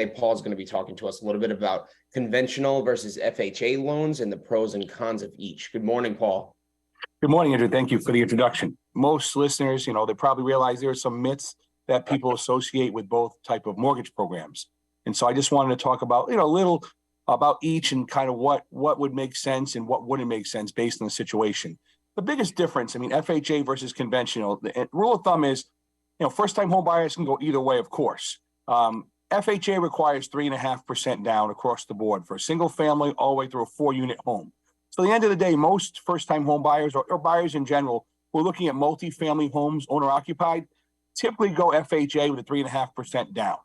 today. Paul's going to be talking to us a little bit about conventional versus FHA loans and the pros and cons of each. Good morning, Paul. Good morning, Andrew. Thank you for the introduction. Most listeners, they probably realize there are some myths that people associate with both type of mortgage programs. And so I just wanted to talk about, a little about each and kind of what would make sense and what wouldn't make sense based on the situation. The biggest difference, FHA versus conventional, the rule of thumb is, first-time home buyers can go either way, of course. FHA requires 3.5% down across the board for a single family all the way through a 4-unit home. So at the end of the day, most first-time home buyers or buyers in general who are looking at multifamily homes, owner-occupied, typically go FHA with a 3.5% down.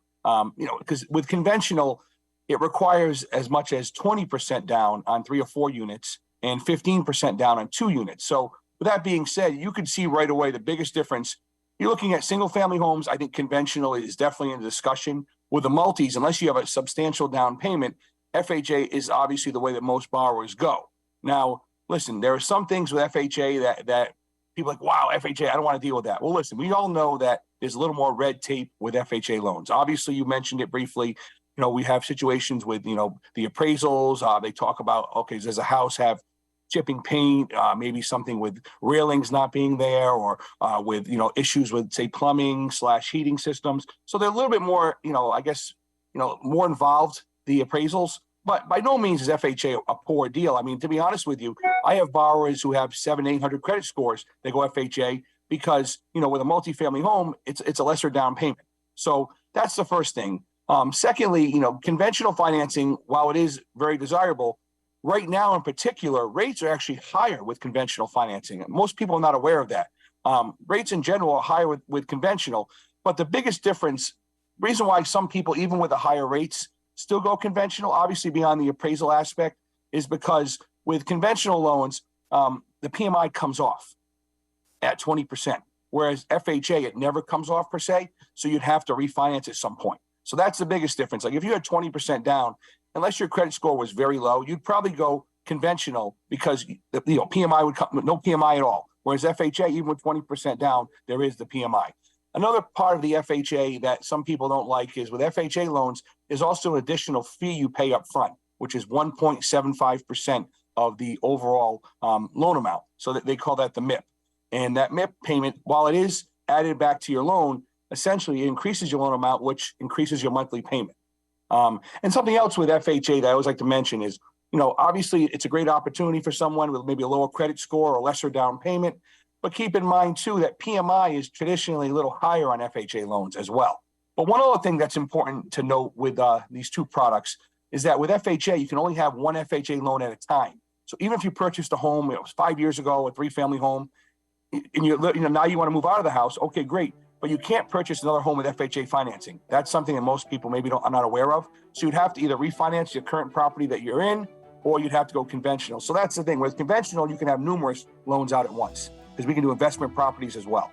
Because with conventional, it requires as much as 20% down on 3 or 4 units and 15% down on 2 units. So with that being said, you can see right away the biggest difference. You're looking at single-family homes. I think conventional is definitely in the discussion. With the multis, unless you have a substantial down payment, FHA is obviously the way that most borrowers go. Now, listen, there are some things with FHA that people are like, wow, FHA, I don't want to deal with that. Well, listen, we all know that there's a little more red tape with FHA loans. Obviously, you mentioned it briefly. We have situations with, the appraisals. They talk about, okay, does a house have chipping paint, maybe something with railings not being there, or with, issues with, say, plumbing/heating systems. So they're a little bit more, more involved, the appraisals. But by no means is FHA a poor deal. To be honest with you, I have borrowers who have 700-800 credit scores. They go FHA because, with a multifamily home, it's a lesser down payment. So that's the first thing. Secondly, conventional financing, while it is very desirable, right now in particular, rates are actually higher with conventional financing. Most people are not aware of that. Rates in general are higher with conventional, but the biggest difference, reason why some people, even with the higher rates, still go conventional, obviously beyond the appraisal aspect, is because with conventional loans, the PMI comes off at 20%, whereas FHA, it never comes off per se, so you'd have to refinance at some point. So that's the biggest difference. Like if you had 20% down, unless your credit score was very low, you'd probably go conventional because the PMI would come with no PMI at all. Whereas FHA, even with 20% down, there is the PMI. Another part of the FHA that some people don't like is with FHA loans is also an additional fee you pay up front, which is 1.75% of the overall loan amount. So that they call that the MIP. And that MIP payment, while it is added back to your loan, essentially it increases your loan amount, which increases your monthly payment. And something else with FHA that I always like to mention is, obviously it's a great opportunity for someone with maybe a lower credit score or lesser down payment. But keep in mind, too, that PMI is traditionally a little higher on FHA loans as well. But one other thing that's important to note with these two products is that with FHA, you can only have one FHA loan at a time. So even if you purchased a home, it was 5 years ago, a 3-family home, and now you want to move out of the house, okay, great. But you can't purchase another home with FHA financing. That's something that most people maybe are not aware of. So you'd have to either refinance your current property that you're in, or you'd have to go conventional. So that's the thing. With conventional, you can have numerous loans out at once, because we can do investment properties as well.